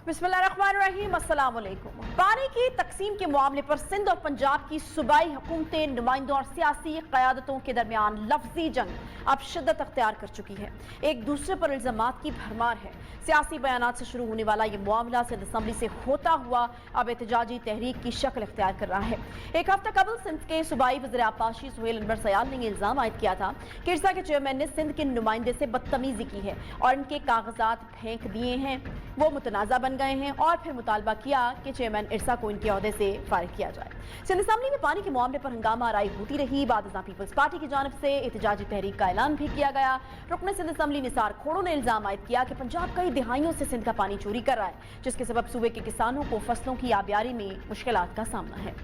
बिस्मिल्लाहिर्रहमानिर्रहीम, अस्सलाम वालेकुम। पानी की तकसीम के मामले पर सिंध और पंजाब की सूबाई हुकूमतें, नुमाइंदों और सियासी क़यादतों के दरमियान लफ्जी जंग अब शिद्दत अख्तियार कर चुकी है। एक दूसरे पर इल्ज़ामात की भरमार है। सियासी बयानात से शुरू होने वाला ये मामला सिंध असम्बली से होता हुआ अब एहतजाजी तहरीक की शक्ल अख्तियार कर रहा है। एक हफ्ता कबल सिंध के सूबाई वज़ीर आपाशी सुहेल अनवर सयाल ने इल्ज़ाम आयद किया था कि इरसा के चेयरमैन ने सिंध के नुमाइंदे से बदतमीजी की है और इनके कागजात फेंक दिए हैं। वो मुतनाज़ा बन गए हैं और फिर मुतालबा किया कि चेयरमैन इरसा को इनके ओहदे से फारिग किया जाए। सिंध असम्बली में पानी के मामले पर हंगामा आराई होती रही। बाद पीपल्स पार्टी की जानिब से एहतजाजी तहरीक का ऐलान भी किया गया। रुकन सिंध असम्बली निसार खोड़ो ने इल्जाम आयद किया कि पंजाब कई दिहाइयों से सिंध का पानी चोरी कर रहा है, जिसके सबब सूबे के किसानों को फसलों की आबियारी में मुश्किलात का सामना है।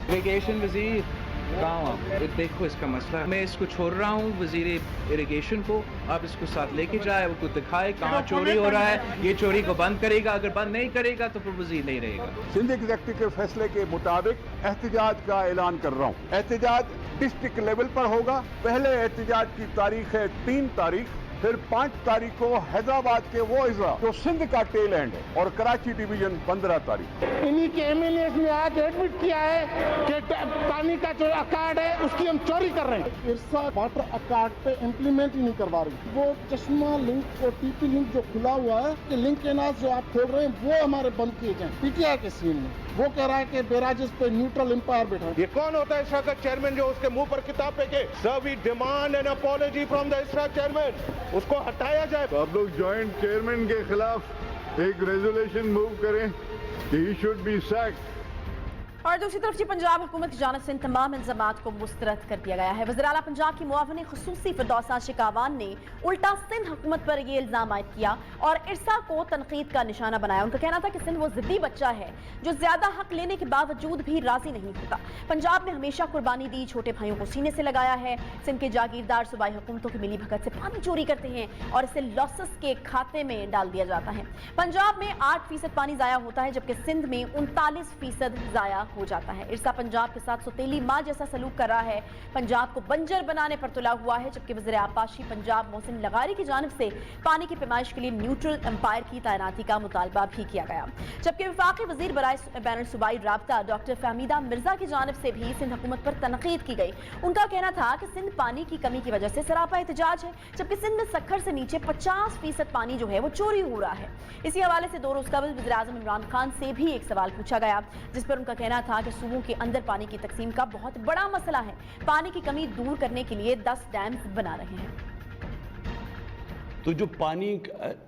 इरिगेशन वजीर कहाँ, देखो इसका मसला, मैं इसको छोड़ रहा हूँ वजीर इरिगेशन को, आप इसको साथ लेके जाए, वो कुछ दिखाए कहाँ चोरी हो रहा है, ये चोरी को बंद करेगा, अगर बंद नहीं करेगा तो फिर वजीर नहीं रहेगा। सिंध एग्जीक्यूटिव के फैसले के मुताबिक एहतजाज का ऐलान कर रहा हूँ। एहतजाज डिस्ट्रिक्ट लेवल पर होगा। पहले एहतजाज की तारीख है 3 तारीख, फिर 5 तारीख को हैदराबाद के वो इज़ा जो सिंध का टेल एंड है, और कराची डिवीजन 15 तारीख। इन्हीं के एमएलए ने आज एडमिट किया है कि पानी का जो अकार्ड है उसकी हम चोरी कर रहे हैं। इरसा वाटर अकार्ड पे इम्प्लीमेंट ही नहीं करवा रही। वो चश्मा लिंक और टीपी लिंक जो खुला हुआ है कि लिंक के नाम जो आप खोल रहे हैं वो हमारे बंद किए जाए। पीटीआई के सीन में वो कह रहा है कि बेराजिस पे न्यूट्रल एम्पायर बैठा है। ये कौन होता है इसरा का चेयरमैन जो उसके मुंह पर किताब फेंके? Sir we demand an apology from the इसरा चेयरमैन, उसको हटाया जाए। तो आप लोग जॉइंट चेयरमैन के खिलाफ एक रेजोल्यूशन मूव करें कि ही शुड बी सैक्ड। और दूसरी तरफ जी पंजाब हुकूमत की जानिब से इन तमाम इल्जामात को मुस्तरद कर दिया गया है। वज़ीर आला पंजाब की मुआविन खुसूसी फिरदौसा शिकावान ने उल्टा सिंध हुकूमत पर यह इल्जाम आयद किया और इरसा को तनकीद का निशाना बनाया। उनका कहना था कि सिंध वो जिद्दी बच्चा है जो ज्यादा हक लेने के बावजूद भी राजी नहीं होता। पंजाब ने हमेशा कुर्बानी दी, छोटे भाइयों को सीने से लगाया है। सिंध के जागीरदार सूबाई हुकूमतों की मिली भगत से पानी चोरी करते हैं और इसे लॉसेस के खाते में डाल दिया जाता है। पंजाब में 8% पानी जाया होता है, जबकि सिंध में 39% जाया हो जाता है। इरसा पंजाब के साथ सौतेली माँ जैसा सलूक कर रहा है, पंजाब को बंजर बनाने पर तुला हुआ है। जबकि वज़ीर आपाशी पंजाब मोहसिन लगारी की जानिब से पानी की पैमाइश के लिए न्यूट्रल एम्पायर की तैनाती का मुतालबा भी किया गया। जबकि वफाकी वज़ीर बराए बैनुल सूबाई राब्ता डॉक्टर फहमीदा मिर्जा की जानिब से भी सिंध हुकूमत पर तनकीद की गई। उनका कहना था कि सिंध पानी की कमी की वजह से सरापा एहतजाज है, जबकि सिंध में सक्खर से नीचे 50% पानी जो है वो चोरी हो रहा है। इसी हवाले से 2 रोज कबल वज़ीर आज़म इमरान खान से भी एक सवाल पूछा गया, जिस पर उनका कहना था कि सूबों के अंदर पानी की तकसीम का बहुत बड़ा मसला है। पानी की कमी दूर करने के लिए 10 डैम्स बना रहे हैं। तो जो पानी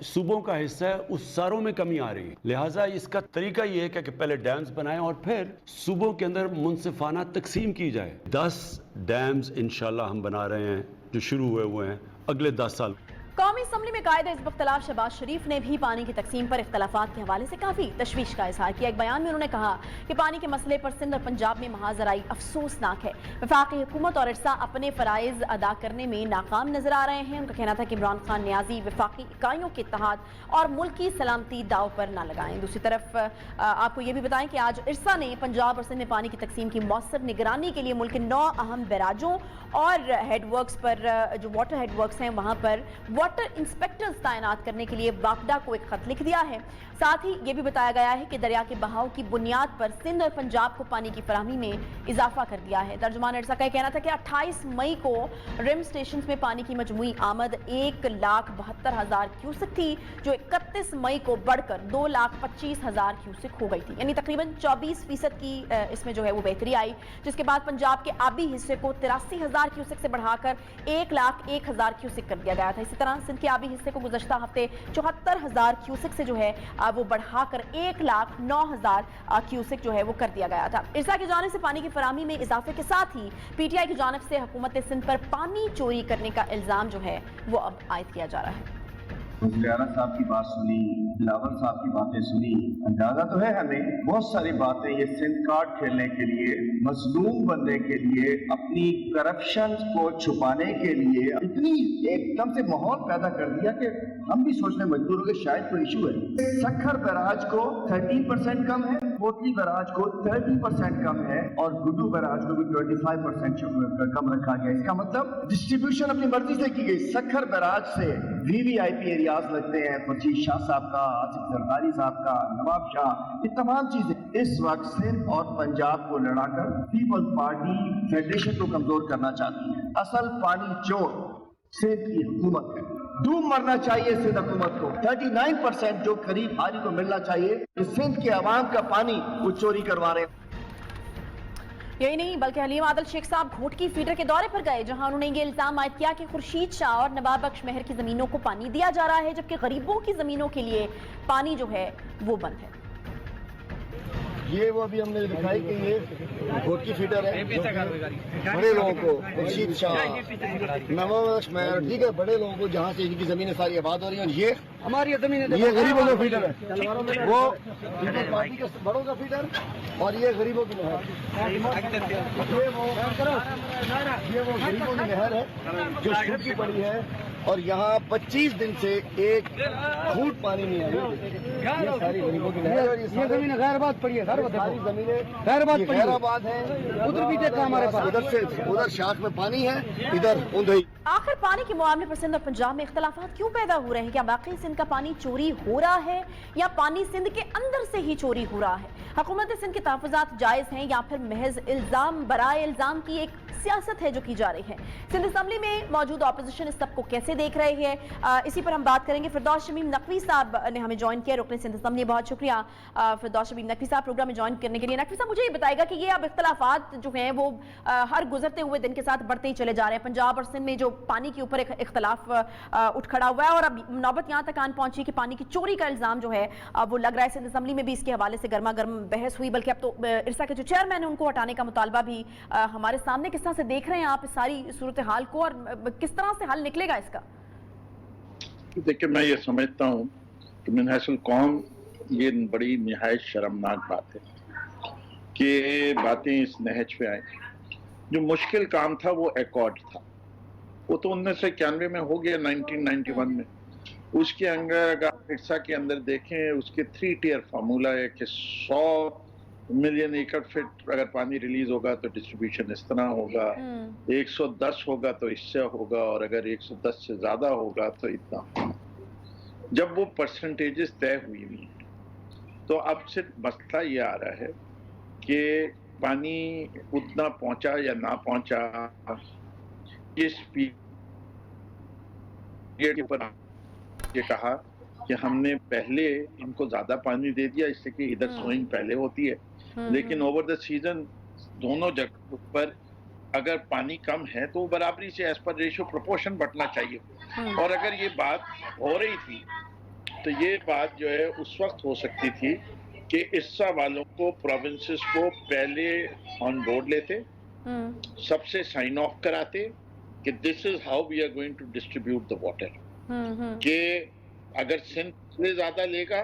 सूबों का हिस्सा है उस सारों में कमी आ रही है, लिहाजा इसका तरीका ये है कि पहले डैम्स बनाएं और फिर सूबों के अंदर मुनसिफाना तकसीम की जाए। 10 डैम्स इंशाल्लाह हम बना रहे हैं जो शुरू हुए हैं अगले 10 साल। कौमी असम्बली में कायदे हिज़्ब इख्तिलाफ शहबाज शरीफ ने भी पानी की तकसीम पर इख्तिलाफात के हवाले से काफ़ी तशवीश का इजहार किया। एक बयान में उन्होंने कहा कि पानी के मसले पर सिंध और पंजाब में महाजराई अफसोसनाक है। वफाकी हुकूमत और इरसा अपने फ़राइज़ अदा करने में नाकाम नजर आ रहे हैं। उनका कहना था कि इमरान खान न्याजी वफाकी इकाइयों के इत्तेहाद और मुल्की सलामती दाव पर ना लगाएं। दूसरी तरफ आपको ये भी बताएं कि आज इरसा ने पंजाब और सिंध में पानी की तकसीम की मौसर निगरानी के लिए मुल्क के 9 अहम बैराजों और हेडवर्क्स पर, जो वाटर हेडवर्क्स हैं, वहाँ पर वाटर इंस्पेक्टर्स तैनात करने के लिए वापडा को एक खत लिख दिया है। साथ ही ये भी बताया गया है कि दरिया के बहाव की बुनियाद पर सिंध और पंजाब को पानी की फराहमी में इजाफा कर दिया है। तर्जुमान इरसा का कहना था कि 28 मई को रिम स्टेशन में पानी की मजमूई आमद 1,72,000 क्यूसिक थी, जो 31 मई को बढ़कर 2,25,000 क्यूसिक हो गई थी। यानी तकरीबन 24% की इसमें जो है वो बेहतरी आई, जिसके बाद पंजाब के आबी हिस्से को 83,000 क्यूसिक से बढ़ाकर 1,01,000 क्यूसिक कर दिया गया था। इसी तरह सिंध के आबी हिस्से को गुज़श्ता हफ्ते 74,000 क्यूसिक से जो है वो बढ़ाकर 1,09,000 क्यूसिक जो है वो कर दिया गया था। इरसा की जानिब से पानी की फराहमी में इजाफे के साथ ही पीटीआई की जानिब से हुकूमत सिंध पर पानी चोरी करने का इल्जाम जो है वो अब आयद किया जा रहा है। मुफ्तियाना साहब की बात सुनी, बिलावल साहब की बातें सुनी, अंदाजा तो है हमें बहुत सारी बातें ये सिंध कार्ड खेलने के लिए, मजलूम बनने के लिए, अपनी करप्शन को छुपाने के लिए इतनी एकदम से माहौल पैदा कर दिया कि हम भी सोचने मजबूर हो गए शायद कोई इशू है। सक्खर बैराज को 13% कम है, कोटली बैराज को 30% कम है और गुड्डू बैराज को भी 25% कम रखा गया। इसका मतलब डिस्ट्रीब्यूशन अपनी मर्जी से की गई। सखर बैराज से वीवीआईपी एरियाज लगते हैं, फजील शाह साहब का, आसिफ जरदारी साहब का, नवाब शाह, ये तमाम चीजें। इस वक्त सिंध और पंजाब को लड़ाकर पीपल्स पार्टी फेडरेशन को कमजोर करना चाहती है। असल पानी चोर सिंध की हुकूमत है। डूब मरना चाहिए सिंध हुकूमत को। 39% जो करीब हारी को मिलना चाहिए, सिंध के अवाम का पानी वो चोरी करवा रहे हैं। यही नहीं बल्कि हलीम आदल शेख साहब घोटकी फीडर के दौरे पर गए, जहां उन्होंने ये इल्जाम आयद किया कि खुर्शीद शाह और नवाब बख्श मेहर की जमीनों को पानी दिया जा रहा है, जबकि गरीबों की जमीनों के लिए पानी जो है वो बंद है। ये वो अभी हमने दिखाई कि ये घोटकी फीडर है, बड़े लोगों को खुर्शीद शाह, नवाब बख्श मेहर, ठीक है, बड़े लोगों को जहाँ से इनकी जमीनें सारी आबाद हो रही हैं, ये हमारी जमीन, ये गरीबों का फीडर है, वो पीपल्स पार्टी के बड़ों का फीडर और ये गरीबों की नहर, ये वो गरीबों की नहर है जो सूखी पड़ी है और यहाँ 25 दिन से एक फूट पानी नहीं आ रहा। ये सारी गरीबों की नहर और ये जमीनें गैरबाद पड़ी है, सारी जमीनें गैरबाद है। उधर भी देखा हमारे पास, उधर से उधर शाख में पानी है, इधर उधर। आखिर पानी के मामले पर सिंध और पंजाब में इख्तलाफात क्यों पैदा हो रहे हैं? क्या वाकई सिंध का पानी चोरी हो रहा है या पानी सिंध के अंदर से ही चोरी हो रहा है? हुकूमत सिंध के तहफ़्फ़ुज़ात जायज़ हैं या फिर महज इल्ज़ाम बराए इल्ज़ाम की एक सियासत है जो की जा रही है? सिंध असम्बली में मौजूद अपोजिशन इस सब को कैसे देख रहे हैं, इसी पर हम बात करेंगे। फिरदौस शमीम नकवी साहब ने हमें ज्वाइन किया, रुकने सिंध असम्बली। बहुत शुक्रिया फिरदौस शमीम नकवी साहब प्रोग्राम में ज्वाइन करने के लिए। नकवी साहब, मुझे ये बताएगा कि ये अब इख्तलाफात जो हैं वो हर गुजरते हुए दिन के साथ बढ़ते ही चले जा रहे हैं। पंजाब और सिंध में जो पानी के ऊपर इख्तलाफ उठ खड़ा हुआ है और अब नौबत यहाँ तक आन पहुंची कि पानी की चोरी का इल्ज़ाम जो है वो लग रहा है। सिंध असम्बली में भी इसके हवाले से गर्मा गर्म बहस हुई, बल्कि अब तो इरसा के जो चेयरमैन है उनको हटाने का मुतालबा भी हमारे सामने। किस तरह से देख रहे हैं आप इस सारी सूरत हाल को और किस तरह से हल निकलेगा इसका? देखिए, मैं ये समझता हूँ कि मिनहाजुल कौम ये बड़ी निहायत शर्मनाक बात है कि बातें इस नहज पे आई। जो मुश्किल काम था वो एकॉर्ड था, वो तो 1991 में हो गया, 1991 में। उसके अंदर अगर इरसा के अंदर देखें, उसके 3 टियर फार्मूला है कि 100 मिलियन एकड़ फीट अगर पानी रिलीज होगा तो डिस्ट्रीब्यूशन इस तरह होगा, 110 होगा तो इससे होगा, और अगर 110 से ज्यादा होगा तो इतना। जब वो परसेंटेजेस तय हुई हुई तो अब सिर्फ मसला ये आ रहा है कि पानी उतना पहुंचा या ना पहुंचा, इस पीरियड पर ये कहा कि हमने पहले इनको ज्यादा पानी दे दिया इससे कि इधर सोइंग पहले होती है, लेकिन ओवर द सीजन दोनों जगह पर अगर पानी कम है तो बराबरी से एज पर रेशियो प्रोपोर्शन बढ़ना चाहिए। और अगर ये बात हो रही थी तो ये बात जो है उस वक्त हो सकती थी कि इस्सा वालों को, प्रोविंसेस को पहले ऑन बोर्ड लेते, सबसे साइन ऑफ कराते कि this is how we are going to distribute the water, कि अगर सिंध से ज्यादा लेगा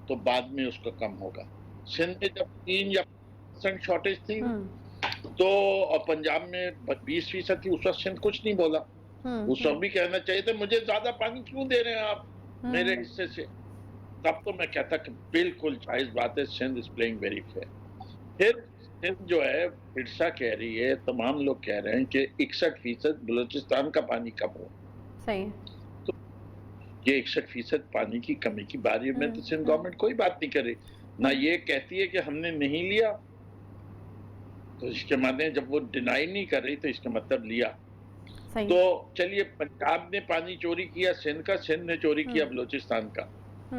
तो बाद में उसका कम होगा। सिंध में जब 3 या 5% शॉर्टेज थी तो और पंजाब में 20% थी, उस वक्त सिंध कुछ नहीं बोला। उस वक्त भी कहना चाहिए था मुझे ज्यादा पानी क्यों दे रहे हैं आप मेरे हिस्से से। तब तो मैं कहता कि बिल्कुल जायज बात है, Sindh is playing very fair. फिर सिंध जो है इरसा कह रही है, तमाम लोग कह रहे हैं कि 61% बलूचिस्तान का पानी कम हो। सही। तो ये 61% पानी की कमी की बारे में तो सिंध गवर्नमेंट कोई बात नहीं कर रही, ना ये कहती है कि हमने नहीं लिया, तो इसके माने जब वो डिनाई नहीं कर रही तो इसका मतलब लिया। तो चलिए, पंजाब ने पानी चोरी किया सिंध का, सिंध ने चोरी किया बलूचिस्तान का,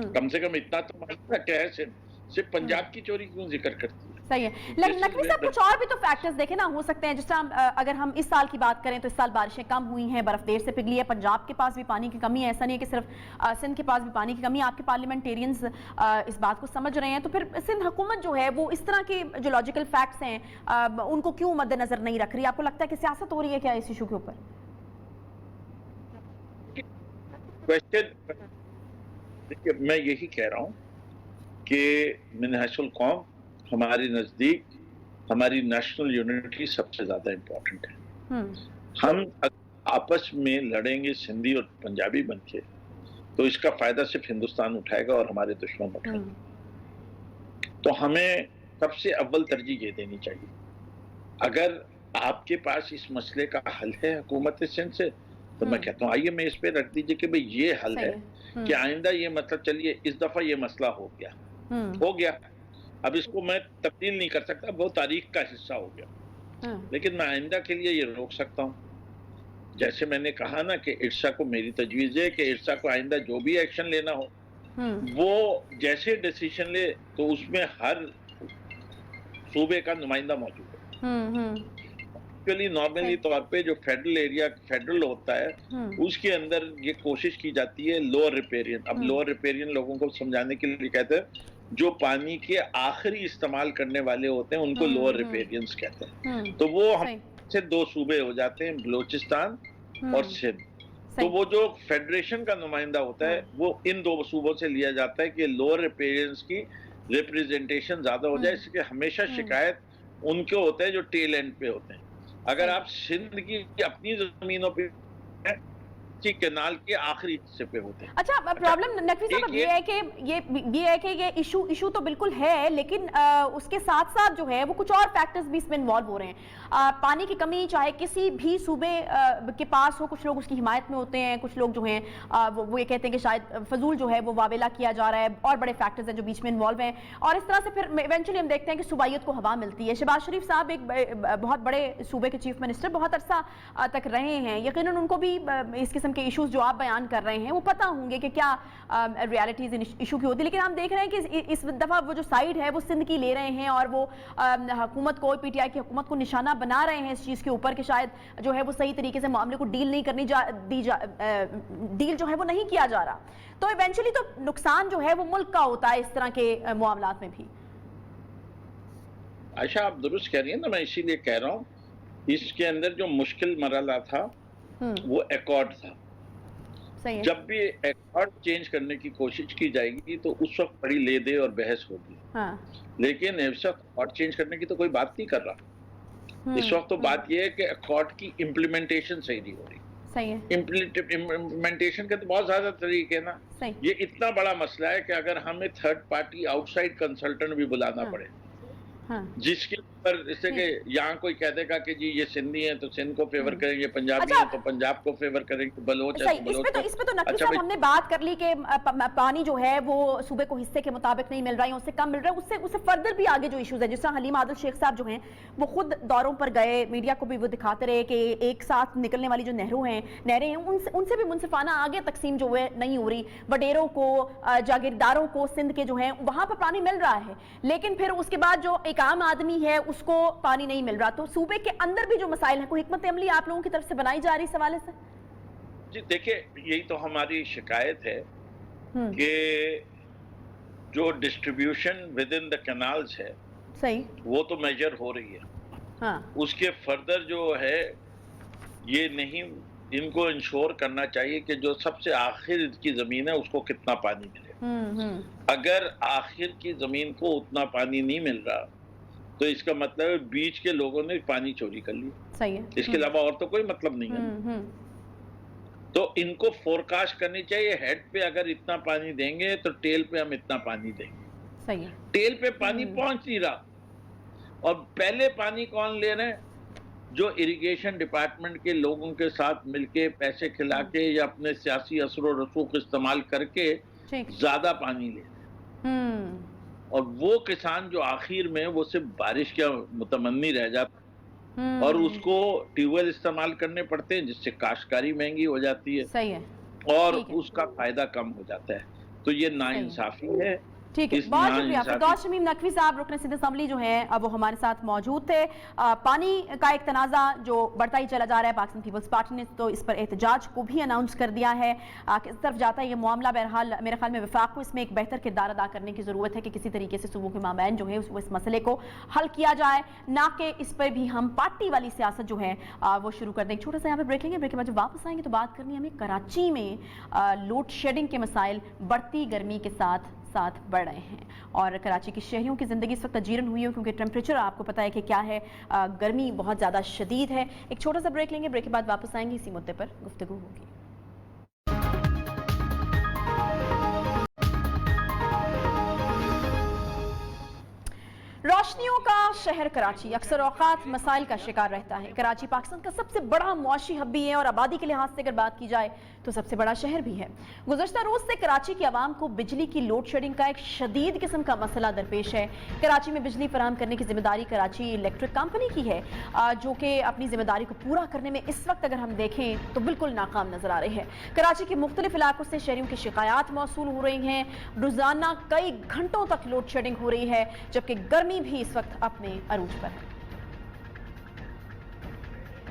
कम से कम इतना तो मानना क्या है सिंध सिर्फ पंजाब की चोरी क्यों जिक्र करती है? सही है, लेकिन नकवी साहब कुछ और भी तो फैक्टर्स देखें ना, हो सकते हैं। जिस तरह अगर हम इस साल की बात करें तो इस साल बारिशें कम हुई हैं, बर्फ देर से पिघली है, पंजाब के पास भी पानी की कमी है, ऐसा नहीं है कि सिर्फ सिंध के पास भी पानी की कमी है। आपके पार्लियामेंटेरियंस इस बात को समझ रहे हैं, तो फिर सिंध हुकूमत जो है वो इस तरह के जो लॉजिकल फैक्ट्स हैं उनको क्यों मद्देनजर नहीं रख रही? आपको लगता है कि सियासत हो रही है क्या इस इशू के ऊपर? देखिए, मैं यही कह रहा हूँ कि मिनहाजुल कौम हमारे नजदीक हमारी नेशनल यूनिटी सबसे ज्यादा इम्पोर्टेंट है। हम आपस में लड़ेंगे सिंधी और पंजाबी बनके तो इसका फायदा सिर्फ हिंदुस्तान उठाएगा और हमारे दुश्मन उठाएंगे। तो हमें सबसे अव्वल तरजीह ये देनी चाहिए। अगर आपके पास इस मसले का हल है हुकूमत सिंध से, तो मैं कहता हूँ आइए मैं इस पे रख दीजिए कि भाई ये हल है कि आइंदा ये मतलब चलिए इस दफा ये मसला हो गया, अब इसको मैं तब्दील नहीं कर सकता, वो तारीख का हिस्सा हो गया, लेकिन मैं आइंदा के लिए ये रोक सकता हूँ। जैसे मैंने कहा ना कि इर्सा को मेरी तजवीज़ है कि इर्सा को आइंदा जो भी एक्शन लेना हो वो जैसे डिसीजन ले तो उसमें हर सूबे का नुमाइंदा मौजूद है। नॉर्मली तौर पे जो फेडरल एरिया फेडरल होता है उसके अंदर ये कोशिश की जाती है लोअर रिपेरियन। अब लोअर रिपेरियन लोगों को समझाने के लिए कहते हैं जो पानी के आखिरी इस्तेमाल करने वाले होते हैं उनको लोअर रिपेरियंस कहते हैं। तो वो हम से दो सूबे हो जाते हैं, बलोचिस्तान और सिंध। तो वो जो फेडरेशन का नुमाइंदा होता है वो इन दो सूबों से लिया जाता है कि लोअर रिपेरियंस की रिप्रेजेंटेशन ज्यादा हो जाए, इसलिए हमेशा शिकायत उनके होते हैं जो टेल एंड पे होते हैं। अगर आप सिंध की अपनी जमीनों पे कैनाल के आखिरी हिस्से पे होते हैं। अच्छा, प्रॉब्लम नकवी साहब ये है कि ये इशू तो बिल्कुल है, लेकिन उसके साथ साथ जो है वो कुछ और फैक्टर्स भी इसमें इन्वॉल्व हो रहे हैं। पानी की कमी चाहे किसी भी सूबे के पास हो, कुछ लोग उसकी हिमायत में होते हैं, कुछ लोग जो हैं वो ये कहते हैं कि शायद फजूल जो है वो वावेला किया जा रहा है, और बड़े फैक्टर्स हैं जो बीच में इन्वॉल्व हैं, और इस तरह से फिर इवेंचुअली हम देखते हैं कि सूबाइयत को हवा मिलती है। शहबाज शरीफ साहब एक बहुत बड़े सूबे के चीफ मिनिस्टर बहुत अरसा तक रहे हैं, यकीनन उनको भी इस किस्म के इश्यूज जो आप बयान कर रहे हैं वो पता होंगे कि क्या रियलिटीज इशू की होती है। लेकिन हम देख रहे हैं कि इस दफा वो जो साइड है वो सिंध की ले रहे हैं, और वो हुकूमत को, पीटीआई की हुकूमत को निशाना बना रहे हैं इस चीज़ के ऊपर कि शायद जो है वो सही तरीके से मामले को डील नहीं करनी डील जो है वो नहीं किया जा रहा। तो इवेंचुअली तो नुकसान जो है वो मुल्क का होता है इस तरह के मामलात में भी। आयशा आप दुरुस्त कह रही हैं ना, मैं इसीलिए कह रहा हूँ इसके अंदर जो मुश्किल मरला था वो एकॉर्ड था। जब भी एकॉर्ड चेंज करने की कोशिश की जाएगी तो उस वक्त बड़ी ले दे और बहस होगी। लेकिन इस वक्त एकॉर्ड चेंज करने की तो कोई बात नहीं कर रहा। इस वक्त तो बात यह है कि एकॉर्ड की इम्प्लीमेंटेशन सही नहीं हो रही। सही है, इम्प्लीमेंटेशन के तो बहुत ज्यादा तरीके ना। ये इतना बड़ा मसला है कि अगर हमें थर्ड पार्टी आउटसाइड कंसल्टेंट भी बुलाना पड़े, जिसके ऊपर जैसे कि यहाँ कोई कह देगा कि जी ये सिंधी है तो सिंध को फेवर करेंगे, पंजाबी है तो पंजाब को फेवर करेंगे, बलोच है तो बलोच को। इसमें तो नकवी साहब हमने बात कर ली कि पानी जो है वो सूबे को हिस्से के मुताबिक नहीं मिल रहा है, उससे कम मिल रहा है। उससे फर्दर भी आगे जो इश्यूज है, जिस तरह हलीम आदिल शेख साहब जो हैं वो खुद दौरों पर गए, मीडिया को भी वो दिखाते रहे कि एक साथ निकलने वाली जो नहरें हैं उनसे भी मुनसिफाना आगे तकसीम जो है नहीं हो रही। वडेरों को, जागीरदारों को सिंध के जो है वहां पर पानी मिल रहा है, लेकिन फिर उसके बाद जो एक आम आदमी है उसको पानी नहीं मिल रहा। तो सूबे के अंदर भी जो मसाइल हैं, कोई हिकमत अमली आप लोगों की तरफ से बनाई जा रही इस हवाले से? जी देखिए, यही तो हमारी शिकायत है कि जो distribution with in the canals है सही वो तो मेजर हो रही है। उसके फर्दर जो है ये नहीं, इनको इंश्योर करना चाहिए कि जो सबसे आखिर की जमीन है उसको कितना पानी मिले। अगर आखिर की जमीन को उतना पानी नहीं मिल रहा तो इसका मतलब है बीच के लोगों ने पानी चोरी कर लिया। सही है, इसके अलावा और तो कोई मतलब नहीं है। तो इनको फोरकास्ट करनी चाहिए, हेड पे अगर इतना पानी देंगे तो टेल पे हम इतना पानी देंगे। सही है, टेल पे पानी पहुंच नहीं रहा, और पहले पानी कौन ले रहे हैं? जो इरिगेशन डिपार्टमेंट के लोगों के साथ मिलके पैसे खिला के या अपने सियासी असर और रसूख इस्तेमाल करके ज्यादा पानी ले रहे हैं। और वो किसान जो आखिर में वो सिर्फ बारिश का मुतमन्नी रह जाता और उसको ट्यूबवेल इस्तेमाल करने पड़ते हैं, जिससे काश्तकारी महंगी हो जाती है। सही है, और उसका फायदा कम हो जाता है। तो ये नाइंसाफी है। ठीक है, बहुत शुक्रिया। फिरदौस शमीम नकवी साहब रुकन सिंध असेंबली जो हैं अब वो हमारे साथ मौजूद थे। पानी का एक तनाज़ा जो बढ़ता ही चला जा रहा है, पाकिस्तान पीपल्स पार्टी ने तो इस पर एहतजाज को भी अनाउंस कर दिया है। किस तरफ जाता है ये मामला, बहरहाल मेरे ख्याल में वफाक को इसमें एक बेहतर किरदार अदा करने की ज़रूरत है कि किसी तरीके से सूबों के माबैन जो है इस मसले को हल किया जाए, ना कि इस पर भी हम पार्टी वाली सियासत जो है वो शुरू कर दें। छोटा सा यहाँ पर ब्रेक लेंगे, ब्रेक के बाद जब वापस आएंगे तो बात करनी है हमें कराची में लोड शेडिंग के मसाइल बढ़ती गर्मी के साथ बढ़ रहे हैं, और कराची की शहरियों की ज़िंदगी इस वक्त अजीरन हुई है क्योंकि टेम्परेचर आपको पता है कि क्या है, गर्मी बहुत ज़्यादा शदीद है। एक छोटा सा ब्रेक लेंगे, ब्रेक के बाद वापस आएंगे, इसी मुद्दे पर गुफ्तगू होगी। रोशनियों का शहर कराची अक्सर औकात मसाइल का शिकार रहता है। कराची पाकिस्तान का सबसे बड़ा मुआशी हब भी है और आबादी के लिहाज से अगर बात की जाए तो सबसे बड़ा शहर भी है। गुज़श्ता रोज से कराची की आवाम को बिजली की लोड शेडिंग का एक शदीद किस्म का मसला दरपेश है। कराची में बिजली फराहम करने की जिम्मेदारी कराची इलेक्ट्रिक कंपनी की है, जो कि अपनी जिम्मेदारी को पूरा करने में इस वक्त अगर हम देखें तो बिल्कुल नाकाम नजर आ रही है। कराची के मुख्तलिफ इलाकों से शहरियों की शिकायत मौसूल हो रही हैं। रोजाना कई घंटों तक लोड शेडिंग हो रही है, जबकि गर्मी भी इस वक्त अपने अरूज पर है।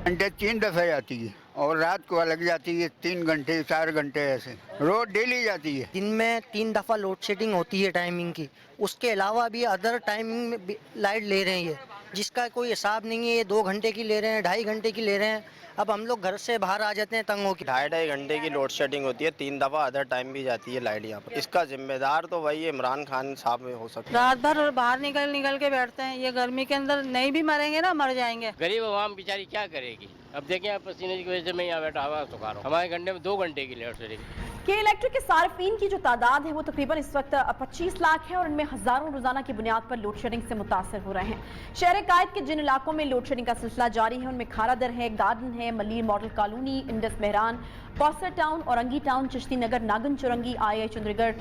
घंटे 3 दफे जाती है और रात को अलग जाती है 3 घंटे 4 घंटे ऐसे रोज डेली जाती है। दिन में 3 दफ़ा लोड शेडिंग होती है टाइमिंग की, उसके अलावा भी अदर टाइमिंग में भी लाइट ले रहे हैं, जिसका कोई हिसाब नहीं है। 2 घंटे की ले रहे हैं, 2.5 घंटे की ले रहे हैं। अब हम लोग घर से बाहर आ जाते हैं तंग होकर। 2.5 घंटे की लोड शेडिंग होती है, 3 दफ़ा अदर टाइम भी जाती है लाइट यहाँ पर। इसका जिम्मेदार तो वही इमरान खान साहब हो सकते हैं। रात भर बाहर निकल के बैठते हैं, ये गर्मी के अंदर नहीं भी मरेंगे ना, मर जाएंगे। गरीब आवाम बेचारी क्या करेगी? अब देखें आप पसीने की वजह से मैं यहाँ बैठा हुआ सुखा रहा हूँ। हमारे घंटे में 2 घंटे की लोड शेडिंग। के इलेक्ट्रिक के सार्फिन की जो तादाद है वो तकरीबन इस वक्त 25 लाख है और इनमें हजारों रोजाना की बुनियाद पर लोड शेडिंग से मुतासर हो रहे हैं। शहर कायद के जिन इलाकों में लोड शेडिंग का सिलसिला जारी है उनमें खारादर है, गार्डन है, Malir Model Colony, Indus Mehran, Kausar Town, Orangi Town, Chishti Nagar, Nagan Chowrangi, I Chundrigar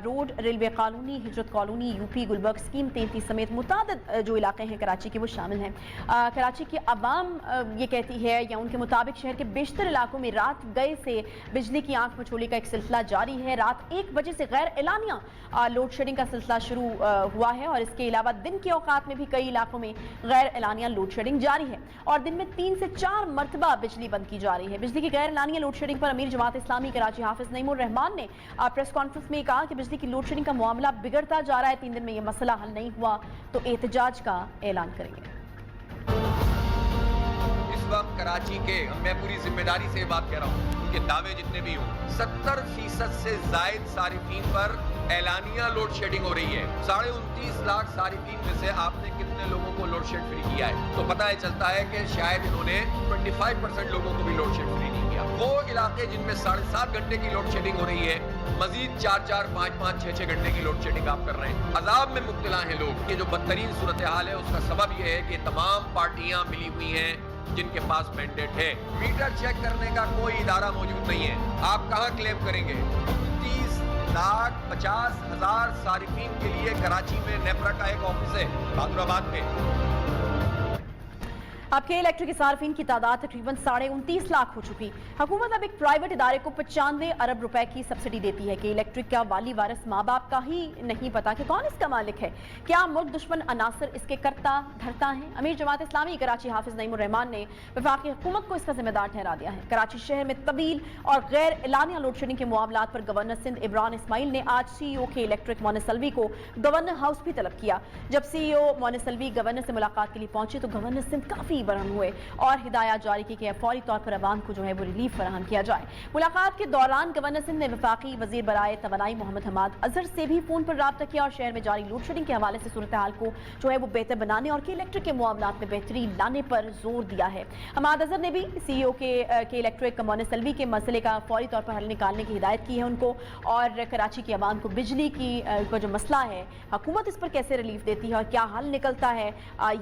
Road, Railway Colony, Hijrat Colony, UP Gulberg Scheme 33 समेत मुतादिद जो इलाके हैं कराची के वो शामिल हैं। कराची की आवाम ये कहती है या उनके मुताबिक शहर के बेशतर इलाकों में रात गए से बिजली की आंख मचोली का एक सिलसिला जारी है। रात 1 बजे से गैर एलानिया लोड शेडिंग का सिलसिला शुरू हुआ है और इसके अलावा दिन के औकात में भी कई इलाकों में गैर एलानिया लोड शेडिंग जारी है और दिन में 3 से 4 मरतबा बिजली बंद की जा रही है। बिजली की गैर एलानिया लोड शेडिंग पर अमीर जमात इस्लामी कराची हाफिज नईमुर रहमान ने प्रेस कॉन्फ्रेंस में कहा कि बिजली की लोड शेडिंग का मामला बिगड़ता जा रहा है, 3 दिन में यह मसला हल नहीं हुआ तो एहतजाज का ऐलान करेंगे। इस वक्त कराची के, मैं पूरी जिम्मेदारी से बात कह रहा हूँ, उनके दावे जितने भी हों, 70% से जायद सारिफीन पर एलानिया लोड शेडिंग हो रही है। 29.5 लाख सारिफीन में से आपने कितने लोगों को लोड शेड फ्री किया है? तो पता है चलता है कि शायद इन्होंने 25% लोगों को भी लोड शेड फ्री नहीं किया। वो इलाके जिनमें 7.5 घंटे की लोड शेडिंग हो रही है, मजीद 4-4, 5-5, 6-6 घंटे की लोड शेडिंग आप कर रहे हैं। अजाब में मुब्तला हैं लोग। ये जो बदतरीन सूरत हाल है उसका सबब यह है कि तमाम पार्टियां मिली हुई हैं जिनके पास मैंडेट है। मीटर चेक करने का कोई इदारा मौजूद नहीं है। आप कहां क्लेम करेंगे? 30,50,000 सारिफीन के लिए कराची में नेपरा का एक ऑफिस है, बहादुराबाद में। आपके इलेक्ट्रिक के सार्फिन की तादाद तकरीबन 29.5 लाख हो चुकी। हुकूमत अब एक प्राइवेट इदारे को 95 अरब रुपए की सब्सिडी देती है कि इलेक्ट्रिक का वाली वारिस माँ बाप का ही नहीं पता कि कौन इसका मालिक है। क्या मुल्क दुश्मन अनासर इसके करता धरता है? अमीर जमात इस्लामी कराची हाफिज नईमुर रहमान ने वफाकी हुकूमत को इसका जिम्मेदार ठहरा दिया है। कराची शहर में तवील और गैर एलानिया लोड शेडिंग के मामलात पर गवर्नर सिंध इमरान इस्माइल ने आज CEO के इलेक्ट्रिक मोनिसलवी को गवर्नर हाउस भी तलब किया। जब CEO मोनिसलवी गवर्नर से मुलाकात के लिए पहुंचे तो गवर्नर सिंध काफी बरहम हुए और हिदायत जारी की कि फौरी तौर पर अवाम को जो है वो रिलीफ फराहम किया जाए। मुलाकात के दौरान गवर्नर सिंध ने वफाकी वजीर बराए तवानाई मोहम्मद हमाद अजहर से भी फोन पर राब्ता किया और शहर में जारी लोड शेडिंग के हवाले से सूरत हाल को जो है वो बेहतर बनाने और इलेक्ट्रिक के मामलात में बेहतरी लाने पर जोर दिया है। हमाद अजहर ने भी CEO के इलेक्ट्रिक मोनिसलवी के मसले का फौरी तौर पर हल निकालने की हिदायत की है उनको और कराची की आवाम को बिजली की का जो मसला है हुकूमत इस पर कैसे रिलीफ देती है और क्या हल निकलता है,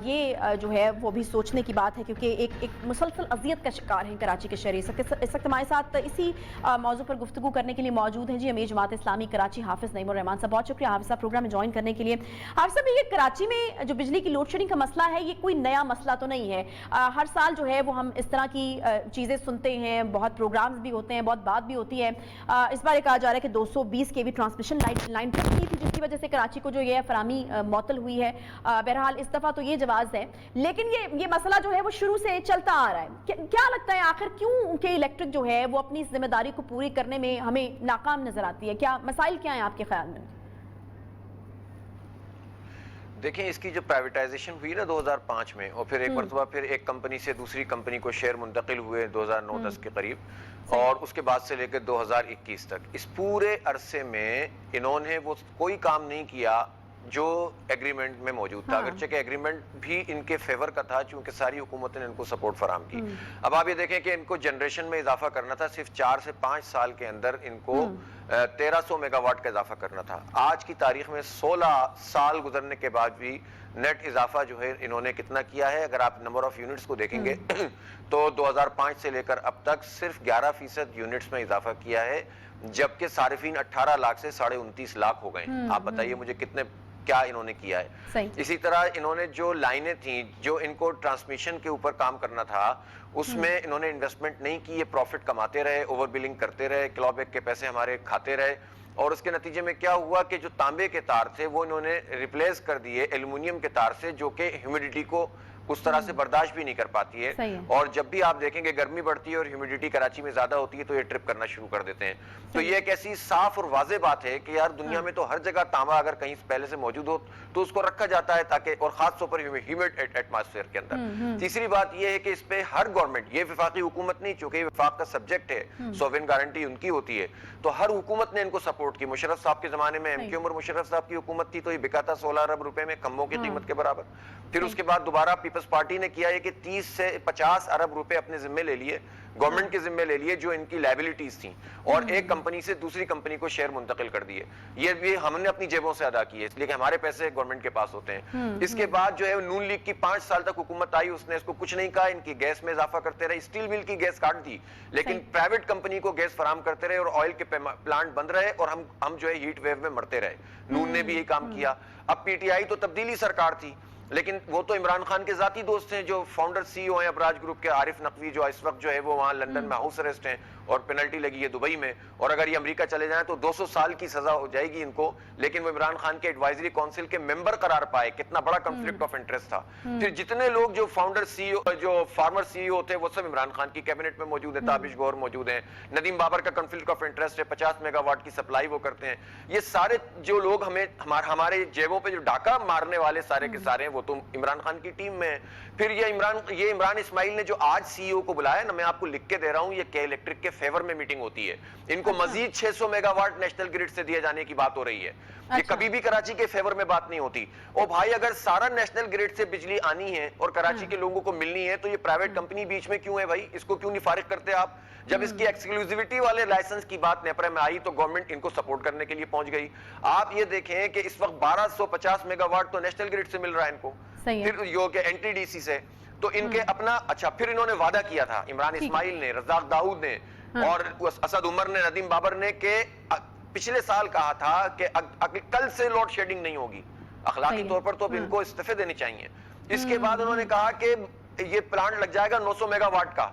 ये जो है वो भी सोचने की बात है क्योंकि एक मुसलसल अजियत का शिकार हैं कराची के शहरी। इस वक्त हमारे साथ इसी मौजू पर गुफ्तगू करने के लिए मौजूद हैं जी अमीर जमात इस्लामी कराची हाफिज नईमुर रहमान साहब। बहुत शुक्रिया हाफिज साहब प्रोग्राम में ज्वाइन करने के लिए। हाफिज साहब, ये कराची में जो बिजली की लोड शेडिंग का मसला है ये कोई नया मसला तो नहीं है। हर साल जो है वो हम इस तरह की चीज़ें सुनते हैं, बहुत प्रोग्राम्स भी होते हैं, बहुत बात भी होती है। इस बार कहा जा रहा है कि 220 kV ट्रांसमिशन लाइन टूटी थी जिसकी वजह से कराची को जो ये फराहमी मअतल हुई है। बहरहाल इस दफ़ा तो ये जवाब है, लेकिन ये मसला जो है वो शुरू से चलता आ रहा है। क्या लगता है आखिर क्यों उनके इलेक्ट्रिक जो है वो अपनी जिम्मेदारी को पूरी करने में हमें नाकाम नजर आती है? क्या मसाइल क्या हैं आपके ख्याल में? देखें, इसकी जो प्राइवेटाइजेशन हुई ना 2005 में और फिर एक मरतबा फिर एक कंपनी से दूसरी कंपनी को शेयर मुंतकिल हुए 2009-10 के करीब और उसके बाद से लेकर 2021 तक, इस पूरे अरसे में इन्होंने वो कोई काम नहीं किया جو ایگریمنٹ میں موجود تھا, اگرچہ کہ ایگریمنٹ بھی ان کے فیور کا تھا چونکہ ساری حکومتیں نے ان کو سپورٹ فراہم کی. اب آپ یہ دیکھیں کہ ان کو جنریشن میں اضافہ کرنا تھا, صرف 4 سے 5 سال کے اندر ان کو 1300 میگا واٹ کا اضافہ کرنا تھا. آج کی تاریخ میں 16 سال گزرنے کے بعد بھی نیٹ اضافہ جو ہے انہوں نے کتنا کیا ہے, اگر آپ نمبر آف یونٹس کو دیکھیں گے تو 2005 سے لے کر اب تک صرف 11% یونٹس میں اضافہ کیا ہے, جبکہ صارفین 18 لاکھ سے 29.5 لاکھ ہو گئے. آپ بتائیے مجھے کتنے کیا انہوں نے کیا ہے. اسی طرح انہوں نے جو لائنیں تھیں جو ان کو ٹرانسمیشن کے اوپر کام کرنا تھا اس میں انہوں نے انویسٹمنٹ نہیں کی, یہ پروفٹ کماتے رہے, اوور بلنگ کرتے رہے, کلو بیک کے پیسے ہمارے کھاتے رہے, اور اس کے نتیجے میں کیا ہوا کہ جو تانبے کے تار تھے وہ انہوں نے ریپلیس کر دیے ایلومینیم کے تار سے, جو کہ ہیومیڈیٹی کو اس طرح سے برداشت بھی نہیں کر پاتی ہے. اور جب بھی آپ دیکھیں گے گرمی بڑھتی ہے اور ہیومیڈیٹی کراچی میں زیادہ ہوتی ہے تو یہ ٹرپ کرنا شروع کر دیتے ہیں. تو یہ ایک ایسی صاف اور واضح بات ہے کہ یار دنیا میں تو ہر جگہ تانبا اگر کہیں پہلے سے موجود ہو تو اس کو رکھا جاتا ہے تاکہ, اور خاص طور پر ہیومیڈ ایٹماسفیئر کے اندر. تیسری بات یہ ہے کہ اس پہ ہر گورنمنٹ, یہ وفاقی حکومت نہیں, چونکہ یہ وفاق کا سبجیکٹ ہے, سوورین گارنٹی ان کی ہوتی ہے, تو ہر حکومت نے ان کو سپورٹ کی. مشرف صاحب کے زمانے میں ایم کیو عمر مشرف صاحب کی حکومت تھی تو یہ بکا تھا 16 ارب روپے میں, کھمبوں کی قیمت کے برابر. پھر اس کے بعد دوبارہ پیپلز پارٹی نے کیا ہے کہ 30 سے 50 ارب روپے اپنے ذمے لے لیے, گورنمنٹ کے ذمے لے لیے جو ان کی لائبلٹیز تھیں, اور ایک کمپنی سے دوسری کمپنی کو شیئر منتقل کر دیے. یہ بھی ہم نے اپنی جیبوں سے ادا کیے, اس لیے کہ ہمارے پیسے گورنمنٹ کے پاس ہوتے ہیں. اس کے بعد جو ہے نون لیگ کی 5 سال تک حکومت آئی, اس نے اس کو کچھ نہیں کہا, ان کی گیس میں اضافہ کرتے رہے, اسٹیل مل کی گیس کاٹ دی لیکن پرائیویٹ کمپنی کو گیس فراہم کرتے رہے, اور آئل کے پلانٹ بند رہے, اور ہم جو ہے ہیٹ ویو میں مرتے رہے. نون نے بھی یہی کام کیا. اب پی ٹی آئی تو تبدیلی سرکار تھی, لیکن وہ تو عمران خان کے ذاتی دوست ہیں جو فاؤنڈر سی او ہیں ابراج گروپ کے, عارف نقوی, جو اس وقت جو ہے وہ وہاں لندن میں ہاؤس اریسٹ ہیں اور پینلٹی لگی ہے دبئی میں, اور اگر یہ امریکہ چلے جائیں تو 200 سال کی سزا ہو جائے گی ان کو, لیکن وہ عمران خان کے ایڈوائزری کونسل کے ممبر قرار پائے. کتنا بڑا کنفلکٹ آف انٹرسٹ تھا. پھر جتنے لوگ جو فاؤنڈر سی او, جو فارمر سی او تھے وہ سب عمران خان کی کیبنٹ میں موجود ہیں. تابش گور موجود ہیں, ندیم بابر کا کنفلکٹ آف انٹرسٹ ہے, 50 میگا واٹ کی سپلائی وہ کرتے ہیں. یہ سارے جو لوگ ہمیں ہمارے جیبوں پہ جو ڈاکہ مارنے والے سارے کے سارے ہیں وہ تو عمران خان کی ٹیم میں ہے. پھر یہ عمران اسماعیل نے جو آج سی او کو بلایا نا, میں آپ کو لکھ کے دے رہا ہوں, یہ کے الیکٹرک کے فیور میں میٹنگ ہوتی ہے. ان کو مزید 600 میگا واٹ نیشنل گریڈ سے دیے جانے کی بات ہو رہی ہے. یہ کبھی بھی کراچی کے فیور میں بات نہیں ہوتی. او بھائی, اگر سارا نیشنل گریڈ سے بجلی آنی ہے اور کراچی کے لوگوں کو ملنی ہے تو یہ پرائیویٹ کمپنی بیچ میں کیوں ہے بھائی, اس کو کیوں نہیں فارغ کرتے آپ؟ جب اس کی ایکسکلوزیوٹی والے لائسنس کی بات نیپرے میں آئی تو گورنمنٹ ان کو سپورٹ کرنے کے لیے پہنچ گئی. آپ یہ دیکھیں کہ اس وقت 1250 میگا واٹ تو نیشنل گریڈ سے مل رہا ہے ان کو, پھر یہ کہ این ٹی ڈی سی سے, تو ان کے اپنا اچھا. پھر انہوں نے وعدہ کیا تھا, عمران اسماعیل نے, رزاق داؤد نے اور اسد عمر نے, ندیم بابر نے, کہ پچھلے سال کہا تھا کہ کل سے لوڈ شیڈنگ نہیں ہوگی. اخلاقی طور پر تو اب ان کو استعفے دینے چاہیے. اس کے بعد انہوں نے کہا کہ یہ پلانٹ لگ جائے گا 900 میگا واٹ کا.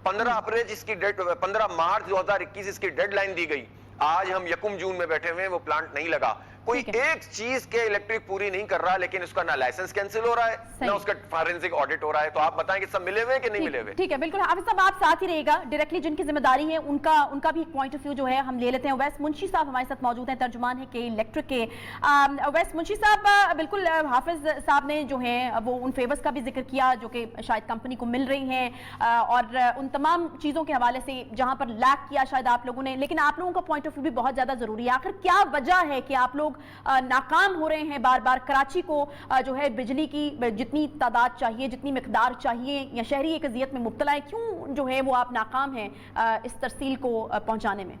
15 مارچ 2021 اس کی ڈیڈ لائن دی گئی. آج ہم 1 جون میں بیٹھے ہوئے ہیں, وہ پلانٹ نہیں لگا. کوئی ایک چیز کے الیکٹرک پوری نہیں کر رہا, لیکن اس کا نہ لائسنس کینسل ہو رہا ہے نہ اس کا فارنسک آڈٹ ہو رہا ہے. تو آپ بتائیں کہ سب ملے ہوئے کہ نہیں ملے ہوئے؟ ٹھیک ہے, بالکل. حافظ صاحب آپ ساتھ ہی رہے گا, ڈائریکٹلی جن کی ذمہ داری ہے ان کا بھی ایک پوائنٹ آف ویو جو ہے ہم لے لیتے ہیں. اویس منشی صاحب ہمارے ساتھ موجود ہیں, ترجمان ہے کے الیکٹرک کے. اویس منشی صاحب, بالکل حافظ صاحب نے جو ہے وہ ان فیورز کا بھی ذکر کیا جو کہ شاید کمپنی کو مل رہی ہیں, اور ان تمام چیزوں کے حوالے سے جہاں پر لیک کیا شاید آپ لوگوں نے, لیکن آپ لوگوں کا پوائنٹ آف ویو بھی بہت زیادہ ضروری ہے. آخر کیا وجہ ہے کہ آپ لوگ ناکام ہو رہے ہیں بار بار؟ کراچی کو جو ہے بجلی کی جتنی تعداد چاہیے, جتنی مقدار چاہیے, یا شہری ایک اذیت میں مبتلا ہے, کیوں جو ہے وہ آپ ناکام ہیں اس ترسیل کو پہنچانے میں؟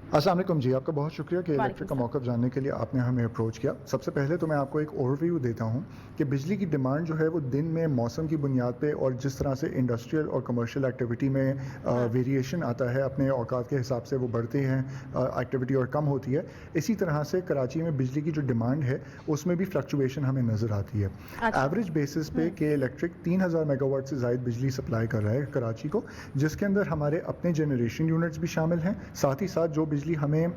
السلام علیکم جی, آپ کا بہت شکریہ کہ الیکٹرک کا موقف جاننے کے لیے آپ نے ہمیں اپروچ کیا. سب سے پہلے تو میں آپ کو ایک اوور ویو دیتا ہوں کہ بجلی کی ڈیمانڈ جو ہے وہ دن میں موسم کی بنیاد پہ اور جس طرح سے انڈسٹریل اور کمرشل ایکٹیویٹی میں ویریشن آتا ہے, اپنے اوقات کے حساب سے وہ بڑھتے ہیں ایکٹیویٹی اور کم ہوتی ہے. اسی طرح سے کراچی میں بجلی کی جو ڈیمانڈ ہے اس میں بھی فلکچویشن ہمیں نظر آتی ہے. ایوریج بیسس پہ کہ الیکٹرک 3000 میگا واٹ سے زائد بجلی سپلائی کر رہا ہے کراچی کو, جس کے اندر ہمارے اپنے جنریشن یونٹس بھی شامل ہیں, ساتھ ہی ساتھ جو بجلی ہمیں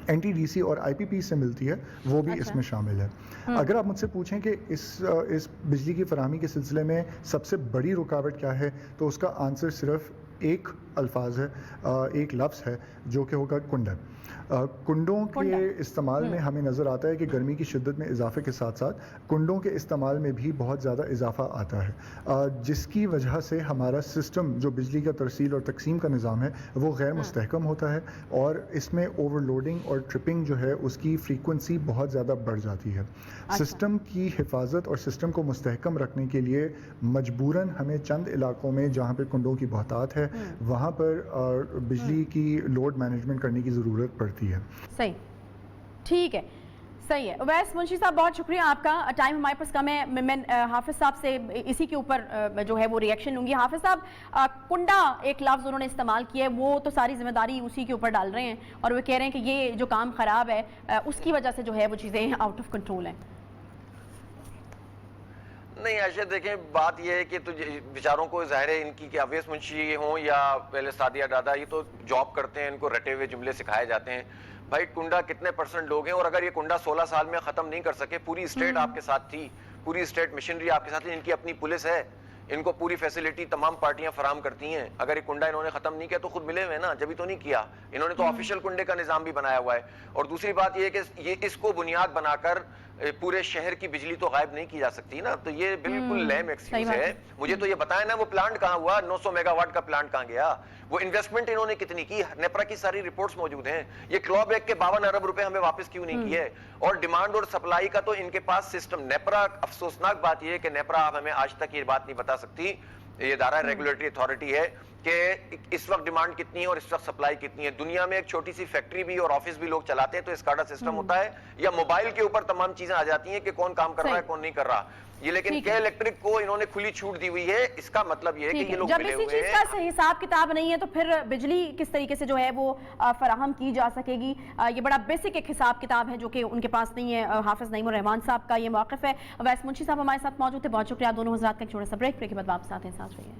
این ٹی ڈی سی اور آئی پی پی سے ملتی ہے وہ بھی اس میں شامل ہے. اگر آپ مجھ سے پوچھیں کہ اس بجلی کی فراہمی کے سلسلے میں سب سے بڑی رکاوٹ کیا ہے, تو اس کا آنسر صرف ایک الفاظ ہے، ایک لفظ ہے جو کہ ہوگا کنڈن۔ کنڈوں کے استعمال میں ہمیں نظر آتا ہے کہ گرمی کی شدت میں اضافے کے ساتھ ساتھ کنڈوں کے استعمال میں بھی بہت زیادہ اضافہ آتا ہے، جس کی وجہ سے ہمارا سسٹم جو بجلی کا ترسیل اور تقسیم کا نظام ہے وہ غیر مستحکم ہوتا ہے، اور اس میں اوور لوڈنگ اور ٹرپنگ جو ہے اس کی فریکوینسی بہت زیادہ بڑھ جاتی ہے۔ سسٹم کی حفاظت اور سسٹم کو مستحکم رکھنے کے لیے مجبوراً ہمیں چند علاقوں میں جہاں پہ کنڈوں کی بہتات ہے وہاں پر بجلی کی لوڈ مینجمنٹ کرنے کی ضرورت پڑتی ہے۔ صحیح، ٹھیک ہے، صحیح ہے۔ اویس منشی صاحب بہت شکریہ آپ کا، ٹائم ہمارے پاس کم ہے، میں حافظ صاحب سے اسی کے اوپر جو ہے وہ ریئیکشن لوں گی۔ حافظ صاحب، کنڈا ایک لفظ انہوں نے استعمال کیا ہے، وہ تو ساری ذمہ داری اسی کے اوپر ڈال رہے ہیں اور وہ کہہ رہے ہیں کہ یہ جو کام خراب ہے اس کی وجہ سے جو ہے وہ چیزیں آؤٹ آف کنٹرول ہیں۔ نہیں عائشہ، دیکھیں بات یہ ہے کہ تو بیچاروں کو ظاہر ہے ان کی کہ اویس منشی ہوں یا پہلے سعدیہ دادا، یہ تو جاب کرتے ہیں، ان کو رٹے ہوئے جملے سکھائے جاتے ہیں۔ بھائی کنڈا کتنے % لوگ ہیں، اور اگر یہ کنڈا 16 سال میں ختم نہیں کر سکے، پوری اسٹیٹ آپ کے ساتھ تھی، پوری اسٹیٹ مشینری آپ کے ساتھ تھی، ان کی اپنی پولیس ہے، ان کو پوری فیسلٹی تمام پارٹیاں فراہم کرتی ہیں، اگر یہ کنڈا انہوں نے ختم نہیں کیا تو خود ملے ہوئے نا، جبھی تو نہیں کیا، انہوں نے تو آفیشیل کنڈے کا نظام بھی بنایا ہوا ہے۔ اور دوسری بات یہ ہے کہ یہ اس کو بنیاد بنا کر پورے شہر کی بجلی تو غائب نہیں کی جا سکتی نا، تو یہ بالکل لیم ایکسکیوز ہے۔ مجھے تو یہ بتائیں نا وہ پلانٹ کہاں ہوا، 900 میگا واٹ کا پلانٹ کہاں گیا، وہ انویسٹمنٹ انہوں نے کتنی کی، نیپرا کی ساری رپورٹس موجود ہیں، یہ کلو بیک کے 52 ارب روپے ہمیں واپس کیوں نہیں کیے، اور ڈیمانڈ اور سپلائی کا تو ان کے پاس سسٹم، نیپرا، افسوسناک بات یہ ہے کہ نیپرا آپ ہمیں آج تک یہ بات نہیں بتا سکتی، یہ ادارہ ریگولیٹری اتھارٹی ہے، کہ اس وقت ڈیمانڈ کتنی ہے اور اس وقت سپلائی کتنی ہے۔ دنیا میں ایک چھوٹی سی فیکٹری بھی اور آفس بھی لوگ چلاتے ہیں تو اسکاڈا سسٹم ہوتا ہے، یا موبائل کے اوپر تمام چیزیں آ جاتی ہیں کہ کون کام کر رہا ہے کون نہیں کر رہا، یہ لیکن کے الیکٹرک کو انہوں نے کھلی چھوٹ دی ہوئی ہے، اس کا مطلب یہ ہے کہ یہ لوگ جب ملے اسی ہوئے چیز کا حساب کتاب نہیں ہے تو پھر بجلی کس طریقے سے جو ہے وہ فراہم کی جا سکے گی، یہ بڑا بیسک ایک حساب کتاب ہے جو کہ ان کے پاس نہیں ہے۔ حافظ نعیم الرحمان صاحب کا یہ موقف ہے۔ اویس منشی صاحب ہمارے ساتھ موجود تھے، بہت شکریہ دونوں حضرات کا۔ ایک چھوٹا سا بریک کے بعد واپس آتے ہیں، ساتھ رہیے۔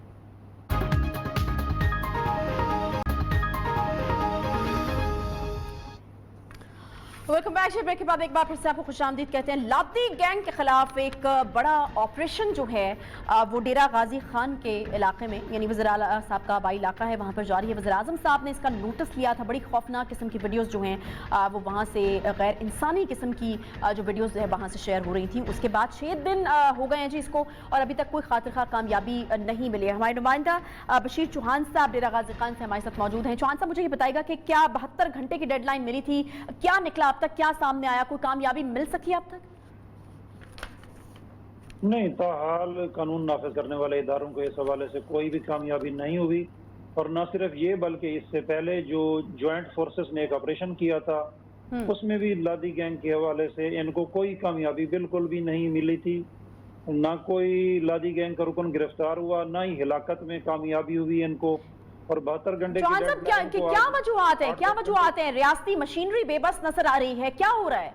Welcome back. بریک کے بعد ایک بار پھر سے آپ کو خوش آمدید کہتے ہیں۔ لادی گینگ کے خلاف ایک بڑا آپریشن جو ہے وہ ڈیرہ غازی خان کے علاقے میں، یعنی وزیر اعلیٰ صاحب کا آبائی علاقہ ہے، وہاں پر جاری ہے۔ وزیر اعظم صاحب نے اس کا نوٹس لیا تھا، بڑی خوفناک قسم کی ویڈیوز جو ہیں وہ وہاں سے غیر انسانی قسم کی جو ویڈیوز ہے وہاں سے شیئر ہو رہی تھیں۔ اس کے بعد 6 دن ہو گئے ہیں جی اس کو، اور ابھی تک کوئی خاطر خواہ کامیابی نہیں ملی ہے۔ ہمارے نمائندہ بشیر چوہان صاحب ڈیرہ غازی خان سے ہمارے ساتھ موجود ہیں۔ چوہان صاحب مجھے یہ بتائے گا کہ کیا 72 گھنٹے کی ڈیڈ لائن ملی تھی، کیا نکلا اب تک، کیا سامنے آیا، کوئی کامیابی مل سکی اب تک؟ نہیں، تاحال قانون نافذ کرنے والے اداروں کو اس حوالے سے کوئی بھی کامیابی نہیں ہوئی، اور نہ صرف یہ بلکہ اس سے پہلے جو جوائنٹ فورسز نے ایک آپریشن کیا تھا اس میں بھی لادی گینگ کے حوالے سے ان کو کوئی کامیابی بالکل بھی نہیں ملی تھی، نہ کوئی لادی گینگ کا رکن گرفتار ہوا، نہ ہی ہلاکت میں کامیابی ہوئی ان کو، اور 72 گھنٹے جوان صاحب کیا وجوہات ہیں؟ ریاستی مشینری بے بس نظر آ رہی ہے، کیا ہو رہا ہے؟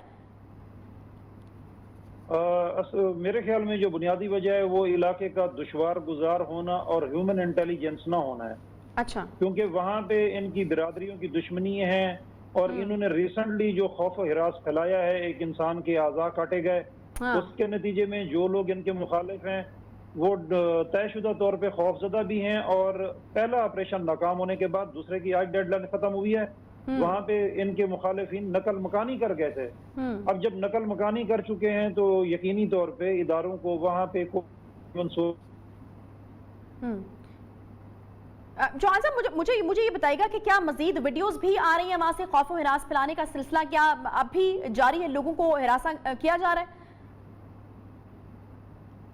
میرے خیال میں جو بنیادی وجہ ہے وہ علاقے کا دشوار گزار ہونا اور ہیومن انٹیلیجنس نہ ہونا ہے۔ اچھا، کیونکہ وہاں پہ ان کی برادریوں کی دشمنی ہے، اور انہوں نے ریسنٹلی جو خوف و ہراس پھیلایا ہے، ایک انسان کے اعضاء کاٹے گئے، اس کے نتیجے میں جو لوگ ان کے مخالف ہیں وہ طے شدہ طور پہ خوف زدہ بھی ہیں، اور پہلا آپریشن ناکام ہونے کے بعد دوسرے کی آج ڈیڈ لائن ختم ہوئی ہے، وہاں پہ ان کے مخالفین نقل مکانی کر گئے تھے۔ اب جب نقل مکانی کر چکے ہیں تو یقینی طور پہ اداروں کو وہاں پہ جوان صاحب مجھے یہ بتائے گا کہ کیا مزید ویڈیوز بھی آ رہی ہیں وہاں سے؟ خوف و ہراس پھیلانے کا سلسلہ کیا اب بھی جاری ہے، لوگوں کو ہراساں کیا جا رہا ہے؟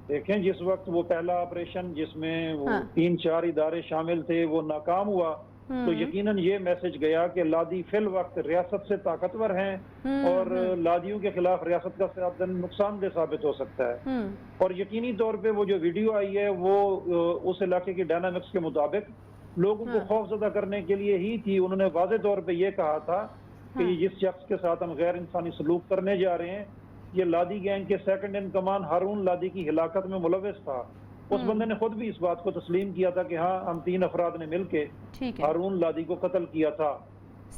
دیکھیں، جس وقت وہ پہلا آپریشن جس میں 3-4 ادارے شامل تھے وہ ناکام ہوا تو یقیناً یہ میسج گیا کہ لادی فی الوقت ریاست سے طاقتور ہیں، اور لادیوں کے خلاف ریاست کا نقصان دہ ثابت ہو سکتا ہے، اور یقینی طور پہ وہ جو ویڈیو آئی ہے وہ اس علاقے کی ڈائنامکس کے مطابق لوگوں کو خوف زدہ کرنے کے لیے ہی تھی۔ انہوں نے واضح طور پہ یہ کہا تھا کہ جس شخص کے ساتھ ہم غیر انسانی سلوک کرنے جا رہے ہیں یہ لادی گینگ کے سیکنڈ ان کمان ہارون لادی کی ہلاکت میں ملوث تھا۔ اس بندے نے خود بھی اس بات کو تسلیم کیا تھا کہ ہاں ہم 3 افراد نے مل کے ہارون لادی کو قتل کیا تھا۔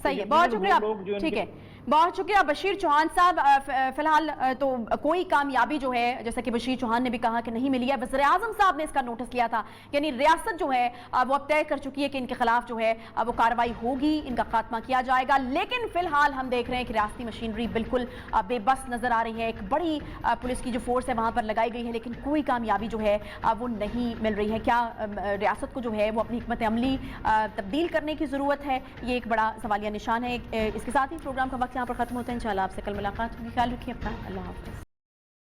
صحیح ہے، بہت شکریہ۔ ٹھیک ہے، بہت شکریہ بشیر چوہان صاحب. فی الحال تو کوئی کامیابی جو ہے جیسا کہ بشیر چوہان نے بھی کہا کہ نہیں ملی ہے. وزیر اعظم صاحب نے اس کا نوٹس لیا تھا, یعنی ریاست جو ہے وہ اب طے کر چکی ہے کہ ان کے خلاف جو ہے وہ کارروائی ہوگی, ان کا خاتمہ کیا جائے گا. لیکن فی الحال ہم دیکھ رہے ہیں کہ ریاستی مشینری بالکل بے بس نظر آ رہی ہے. ایک بڑی پولیس کی جو فورس ہے وہاں پر لگائی گئی ہے, لیکن کوئی کامیابی جو ہے وہ نہیں مل رہی ہے. کیا ریاست کو جو ہے وہ اپنی حکمت عملی تبدیل کرنے کی ضرورت ہے؟ یہ ایک بڑا سوالیہ نشان ہے. اس کے ساتھ ہی پروگرام کا وقت یہاں پر ختم ہوتا ہے. انشاءاللہ آپ سے کل ملاقات ہوگی. خیال رکھیے اپنا. اللہ حافظ.